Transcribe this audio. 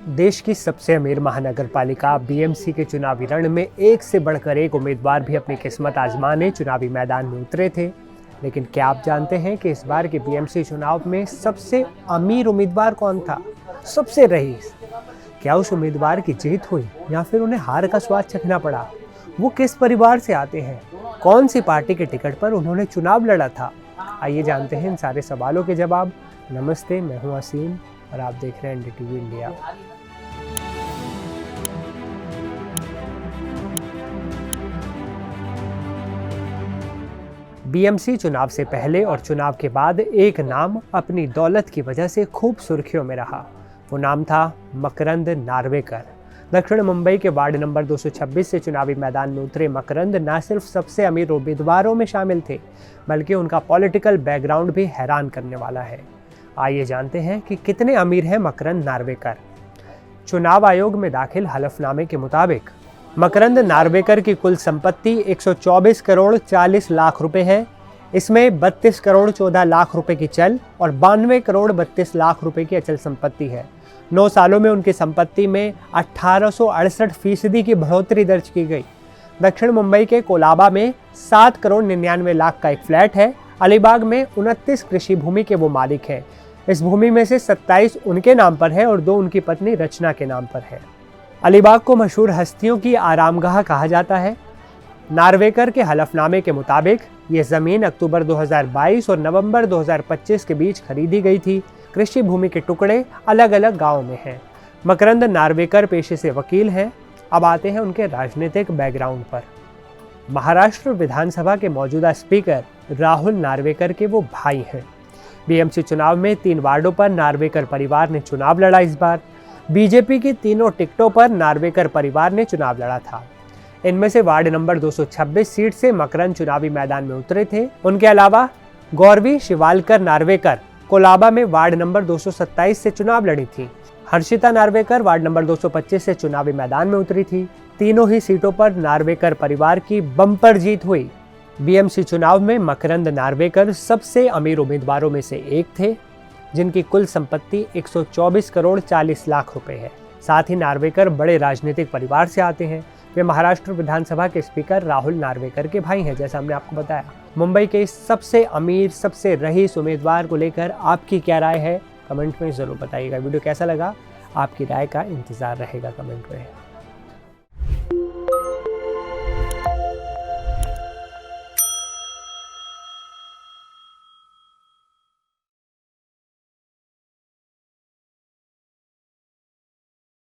देश की सबसे अमीर महानगर पालिका बीएमसी के चुनावी रण में एक से बढ़कर एक उम्मीदवार भी अपनी किस्मत आजमाने चुनावी मैदान में उतरे थे। लेकिन क्या आप जानते हैं कि इस बार के बीएमसी चुनाव में सबसे अमीर उम्मीदवार कौन था? सबसे रईस। क्या उस उम्मीदवार की जीत हुई या फिर उन्हें हार का स्वाद चखना पड़ा? वो किस परिवार से आते हैं? कौन सी पार्टी के टिकट पर उन्होंने चुनाव लड़ा था? आइए जानते हैं इन सारे सवालों के जवाब। नमस्ते, मैं हूं असीम और आप देख रहे हैं एनडीटीवी इंडिया। बीएमसी चुनाव से पहले और चुनाव के बाद एक नाम अपनी दौलत की वजह से खूब सुर्खियों में रहा। वो नाम था मकरंद नार्वेकर। दक्षिण मुंबई के वार्ड नंबर 226 से चुनावी मैदान में उतरे मकरंद न सिर्फ सबसे अमीर उम्मीदवारों में शामिल थे, बल्कि उनका पॉलिटिकल बैकग्राउंड भी हैरान करने वाला है। आइए जानते हैं कि कितने अमीर हैं मकरंद नार्वेकर। चुनाव आयोग में दाखिल हलफनामे के मुताबिक मकरंद नार्वेकर की कुल संपत्ति 124 करोड़ 40 लाख रुपए है। इसमें 32 करोड़ 14 लाख रुपए की चल और 92 करोड़ 32 लाख रुपए की अचल संपत्ति है। 9 सालों में उनकी संपत्ति में 1868% की बढ़ोतरी दर्ज की गई। दक्षिण मुंबई के कोलाबा में 7 करोड़ 99 लाख का एक फ्लैट है। अलीबाग में 29 कृषि भूमि के वो मालिक हैं। इस भूमि में से 27 उनके नाम पर है और 2 उनकी पत्नी रचना के नाम पर है। अलीबाग को मशहूर हस्तियों की आरामगाह कहा जाता है। नार्वेकर के हलफनामे के मुताबिक ये ज़मीन अक्टूबर 2022 और नवंबर 2025 के बीच खरीदी गई थी। कृषि भूमि के टुकड़े अलग अलग गांवों में हैं। मकरंद नार्वेकर पेशे से वकील हैं। अब आते हैं उनके राजनीतिक बैकग्राउंड पर। महाराष्ट्र विधानसभा के मौजूदा स्पीकर राहुल नार्वेकर के वो भाई हैं। बीएमसी चुनाव में 3 वार्डों पर नार्वेकर परिवार ने चुनाव लड़ा। इस बार बीजेपी की तीनों टिकटों पर नार्वेकर परिवार ने चुनाव लड़ा था। इनमें से वार्ड नंबर 226 सीट से मकरंद चुनावी मैदान में उतरे थे। उनके अलावा गौरवी शिवालकर नार्वेकर कोलाबा में वार्ड नंबर 227 से चुनाव लड़ी थी। हर्षिता नार्वेकर वार्ड नंबर 225 से चुनावी मैदान में उतरी थी। तीनों ही सीटों पर नार्वेकर परिवार की बम्पर जीत हुई। बीएमसी चुनाव में मकरंद नार्वेकर सबसे अमीर उम्मीदवारों में से एक थे, जिनकी कुल संपत्ति 124 करोड़ 40 लाख रुपए है। साथ ही नार्वेकर बड़े राजनीतिक परिवार से आते हैं। वे महाराष्ट्र विधानसभा के स्पीकर राहुल नार्वेकर के भाई हैं, जैसा हमने आपको बताया। मुंबई के इस सबसे अमीर, सबसे रईस उम्मीदवार को लेकर आपकी क्या राय है, कमेंट में ज़रूर बताइएगा। वीडियो कैसा लगा, आपकी राय का इंतज़ार रहेगा कमेंट में।